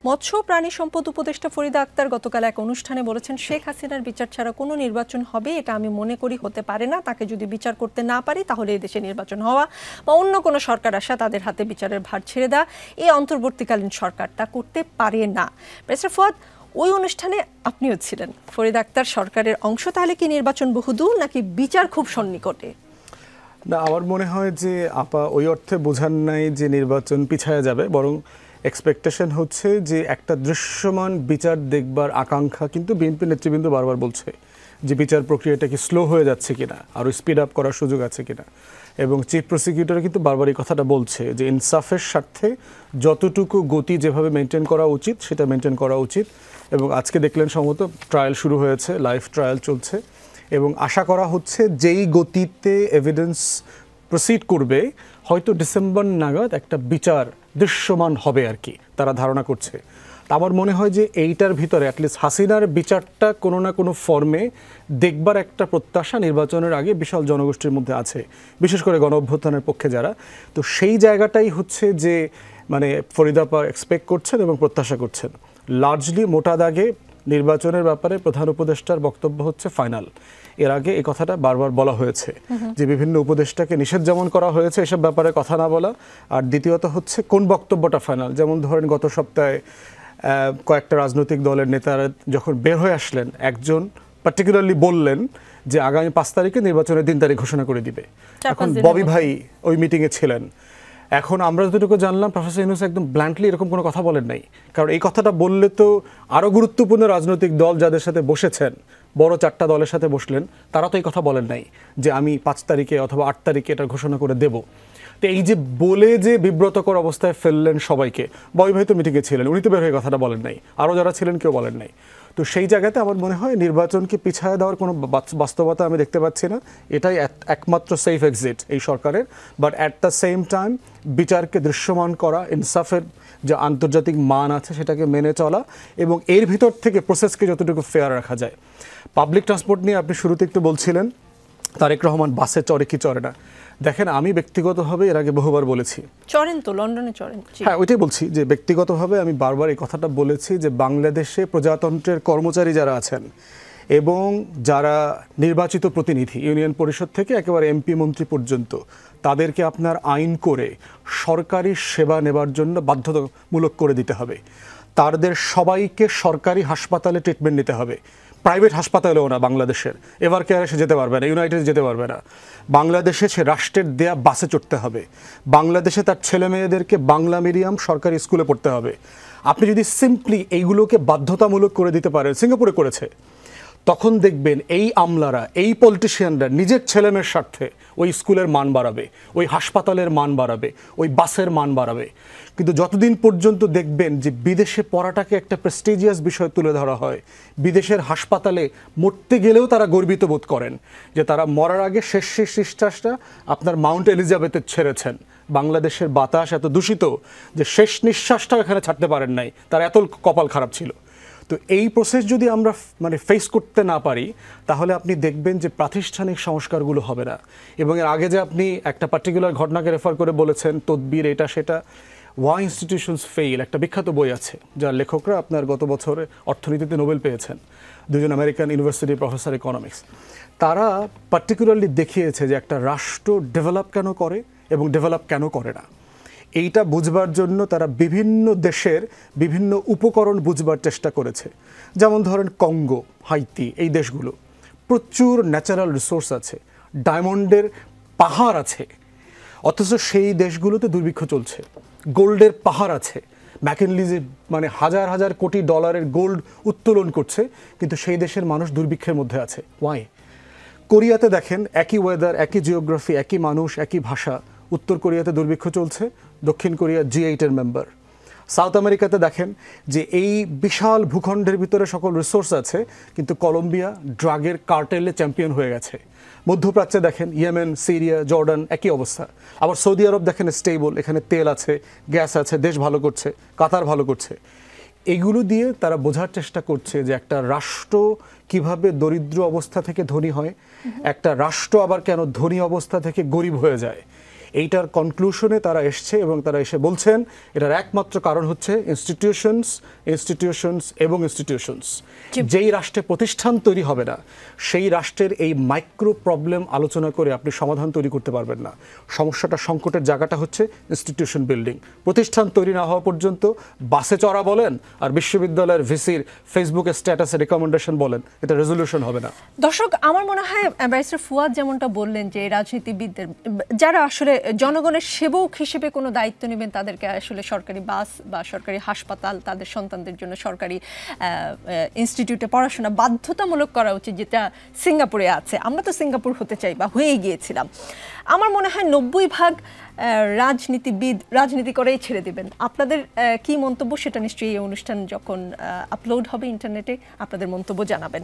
মৎস্য প্রাণী সম্পদ উপদেষ্টা ফরিদা আক্তার গতকাল এক অনুষ্ঠানে বলেছেন, শেখ হাসিনার বিচার ছাড়া কোনো নির্বাচন হবে এটা আমি মনে করি হতে পারে না। তাকে যদি বিচার করতে না পারি তাহলে এই দেশে নির্বাচন হওয়া বা অন্য কোনো সরকার আসা তাদের হাতে বিচারের ভার ছেড়ে দেওয়া এই অন্তর্বর্তীকালীন সরকার তা করতে পারে না। ব্যারিস্টার ফুয়াদ, ওই অনুষ্ঠানে আপনিও ছিলেন। ফরিদা আক্তার সরকারের অংশ, তাহলে কি নির্বাচন বহুদূর নাকি বিচার খুব সন্নিকটে? না, আমার মনে হয় যে আপা ওই অর্থে বোঝান নাই যে নির্বাচন পিছায়া যাবে, বরং এক্সপেকটেশন হচ্ছে যে একটা দৃশ্যমান বিচার দেখবার আকাঙ্ক্ষা কিন্তু বিএনপি নেতৃবৃন্দ বারবার বলছে যে বিচার প্রক্রিয়াটা কি স্লো হয়ে যাচ্ছে কিনা, আরও স্পিড আপ করার সুযোগ আছে কিনা। এবং চিফ প্রসিকিউটর কিন্তু বারবার এই কথাটা বলছে যে ইনসাফের স্বার্থে যতটুকু গতি যেভাবে মেনটেন করা উচিত সেটা মেনটেন করা উচিত। এবং আজকে দেখলেন সম্ভবত ট্রায়াল শুরু হয়েছে, লাইভ ট্রায়াল চলছে, এবং আশা করা হচ্ছে যেই গতিতে এভিডেন্স প্রসিড করবে হয়তো ডিসেম্বর নাগাদ একটা বিচার দৃশ্যমান হবে আর কি তারা ধারণা করছে। আমার মনে হয় যে এইটার ভিতরে অ্যাটলিস্ট হাসিনার বিচারটা কোনো না কোনো ফর্মে দেখবার একটা প্রত্যাশা নির্বাচনের আগে বিশাল জনগোষ্ঠীর মধ্যে আছে, বিশেষ করে গণ অভ্যুত্থানের পক্ষে যারা। তো সেই জায়গাটাই হচ্ছে যে মানে ফরিদা আপা এক্সপেক্ট করছেন এবং প্রত্যাশা করছেন। লার্জলি মোটা দাগে নির্বাচনের ব্যাপারে প্রধান উপদেষ্টার বক্তব্য হচ্ছে ফাইনাল। এর আগে এই কথাটা বারবার বলা হয়েছে যে বিভিন্ন উপদেষ্টাকে নিষেধ যেমন করা হয়েছে এসব ব্যাপারে কথা না বলা, আর দ্বিতীয়ত হচ্ছে কোন বক্তব্যটা ফাইনাল। যেমন ধরেন গত সপ্তাহে কয়েকটা রাজনৈতিক দলের নেতারা যখন বের হয়ে আসলেন, একজন পার্টিকুলারলি বললেন যে আগামী 5 তারিখে নির্বাচনের 3 তারিখ ঘোষণা করে দিবে। এখন ববি ভাই ওই মিটিংয়ে ছিলেন। এখন আমরা যতটুকু জানলাম প্রফেসর ইউনূস একদম ব্ল্যান্টলি এরকম কোনো কথা বলেন নাই, কারণ এই কথাটা বললে তো আরও গুরুত্বপূর্ণ রাজনৈতিক দল যাদের সাথে বসেছেন, বড় 4টা দলের সাথে বসলেন, তারা তো এই কথা বলেন নাই যে আমি 5 তারিখে অথবা 8 তারিখে এটা ঘোষণা করে দেব। তো এই যে বলে যে বিব্রতকর অবস্থায় ফেললেন সবাইকে, ববি ভাই তো মিটিংয়ে ছিলেন, উনি তো বের হয়ে কথাটা বলেন নাই, আরও যারা ছিলেন কেউ বলেন নাই। তো সেই জায়গাতে আমার মনে হয় নির্বাচনকে পিছায় দেওয়ার কোনো বাস্তবতা আমি দেখতে পাচ্ছি না। এটাই একমাত্র সেফ এক্সিট এই সরকারের। But at the same time বিচারকে দৃশ্যমান করা, ইনসাফের যে আন্তর্জাতিক মান আছে সেটাকে মেনে চলা, এবং এর ভিতর থেকে প্রসেসকে যতটুকু ফেয়ার রাখা যায়। পাবলিক ট্রান্সপোর্ট নিয়ে আপনি শুরুতে একটু বলছিলেন তারেক রহমান বাসে চড়ে কি চড়ে না। দেখেন, আমি ব্যক্তিগতভাবে এর আগে বহুবার বলেছি, চড়েন তো, লন্ডনে চড়েন। হ্যাঁ, ওইটাই বলছি যে ব্যক্তিগতভাবে আমি বারবার এই কথাটা বলেছি যে বাংলাদেশে প্রজাতন্ত্রের কর্মচারী যারা আছেন এবং যারা নির্বাচিত প্রতিনিধি ইউনিয়ন পরিষদ থেকে একেবারে এমপি মন্ত্রী পর্যন্ত, তাদেরকে আপনার আইন করে সরকারি সেবা নেবার জন্য বাধ্যতামূলক করে দিতে হবে। তাদের সবাইকে সরকারি হাসপাতালে ট্রিটমেন্ট নিতে হবে, প্রাইভেট হাসপাতালেও না। বাংলাদেশের এভার কেয়ারে সে যেতে পারবে না, ইউনাইটেড যেতে পারবে না। বাংলাদেশে সে রাষ্ট্রের দেয়া বাসে চড়তে হবে। বাংলাদেশে তার ছেলে মেয়েদেরকে বাংলা মিডিয়াম সরকারি স্কুলে পড়তে হবে। আপনি যদি সিম্পলি এইগুলোকে বাধ্যতামূলক করে দিতে পারেন, সিঙ্গাপুরে করেছে, তখন দেখবেন এই আমলারা, এই পলিটিশিয়ানরা নিজের ছেলেমেয়ের স্বার্থে ওই স্কুলের মান বাড়াবে, ওই হাসপাতালের মান বাড়াবে, ওই বাসের মান বাড়াবে। কিন্তু যতদিন পর্যন্ত দেখবেন যে বিদেশে পড়াটাকে একটা প্রেস্টিজিয়াস বিষয় তুলে ধরা হয়, বিদেশের হাসপাতালে মরতে গেলেও তারা গর্বিত বোধ করেন যে তারা মরার আগে শেষ নিঃশ্বাসটা আপনার মাউন্ট এলিজাবেথে ছেড়েছেন। বাংলাদেশের বাতাস এত দূষিত যে শেষ নিঃশ্বাসটাও এখানে ছাড়তে পারেন নাই, তার এত কপাল খারাপ ছিল। তো এই প্রসেস যদি আমরা ফেস করতে না পারি, তাহলে আপনি দেখবেন যে প্রাতিষ্ঠানিক সংস্কারগুলো হবে না। এবং এর আগে যে আপনি একটা পার্টিকুলার ঘটনাকে রেফার করে বলেছেন তদবির এটা সেটা, ওয়াই ইনস্টিটিউশনস ফেইল, একটা বিখ্যাত বই আছে যার লেখকরা আপনার গত বছরে অর্থনীতিতে নোবেল পেয়েছেন, 2জন আমেরিকান ইউনিভার্সিটি প্রফেসর ইকোনমিক্স। তারা পার্টিকুলারলি দেখিয়েছে যে একটা রাষ্ট্র ডেভেলপ কেন করে এবং ডেভেলপ কেন করে না। এইটা বুঝবার জন্য তারা বিভিন্ন দেশের বিভিন্ন উপকরণ বুঝবার চেষ্টা করেছে। যেমন ধরেন কঙ্গো, হাইতি, এই দেশগুলো প্রচুর ন্যাচারাল রিসোর্স আছে, ডায়মন্ডের পাহাড় আছে, অথচ সেই দেশগুলোতে দুর্ভিক্ষ চলছে। গোল্ডের পাহাড় আছে, ম্যাকেনলিজে হাজার হাজার কোটি ডলারের গোল্ড উত্তোলন করছে, কিন্তু সেই দেশের মানুষ দুর্ভিক্ষের মধ্যে আছে। ওয়াই? কোরিয়াতে দেখেন একই ওয়েদার, একই জিওগ্রাফি, একই মানুষ, একই ভাষা, উত্তর কোরিয়াতে দুর্ভিক্ষ চলছে, দক্ষিণ কোরিয়া G8-এর মেম্বার। সাউথ আমেরিকাতে দেখেন যে এই বিশাল ভূখণ্ডের ভিতরে সকল রিসোর্স আছে, কিন্তু কলম্বিয়া ড্রাগের কার্টেলে চ্যাম্পিয়ন হয়ে গেছে। মধ্যপ্রাচ্যে দেখেন ইয়েমেন, সিরিয়া, জর্ডান একই অবস্থা। আবার সৌদি আরব দেখেন স্টেবল, এখানে তেল আছে, গ্যাস আছে, দেশ ভালো করছে, কাতার ভালো করছে। এগুলো দিয়ে তারা বোঝার চেষ্টা করছে যে একটা রাষ্ট্র কিভাবে দরিদ্র অবস্থা থেকে ধনী হয়, একটা রাষ্ট্র আবার কেন ধনী অবস্থা থেকে গরিব হয়ে যায়। এইটার কনক্লুশনে তারা এসছে এবং তারা এসে বলছেন এটার একমাত্র কারণ হচ্ছে ইনস্টিটিউশনস এবং ইনস্টিটিউশনস। যেই রাষ্ট্রে প্রতিষ্ঠান তৈরি হবে না সেই রাষ্ট্রের এই মাইক্রো প্রবলেম আলোচনা করে আপনি সমাধান তৈরি করতে পারবেন না। সমস্যাটা, সংকটের জায়গাটা হচ্ছে ইনস্টিটিউশন বিল্ডিং। প্রতিষ্ঠান তৈরি না হওয়া পর্যন্ত বাসে চড়া বলেন আর বিশ্ববিদ্যালয়ের ভিসির ফেসবুকে স্ট্যাটাসে রেকমেন্ডেশন বলেন, এটা রেজলিউশন হবে না। দর্শক, আমার মনে হয় ব্যারিস্টার ফুয়াদ যেমনটা বললেন যে রাজনীতিবিদদের যারা আসলে জনগণের সেবক হিসেবে কোনো দায়িত্ব নেবেন তাদেরকে আসলে সরকারি বাস বা সরকারি হাসপাতাল, তাদের সন্তানদের জন্য সরকারি ইনস্টিটিউটে পড়াশোনা বাধ্যতামূলক করা উচিত, যেটা সিঙ্গাপুরে আছে। আমরা তো সিঙ্গাপুর হতে চাই বা হয়ে গিয়েছিলাম। আমার মনে হয় 90% রাজনীতিবিদ রাজনীতি করেই ছেড়ে দিবেন। আপনাদের কি মন্তব্য সেটা নিশ্চয়ই এই অনুষ্ঠান যখন আপলোড হবে ইন্টারনেটে আপনাদের মন্তব্য জানাবেন।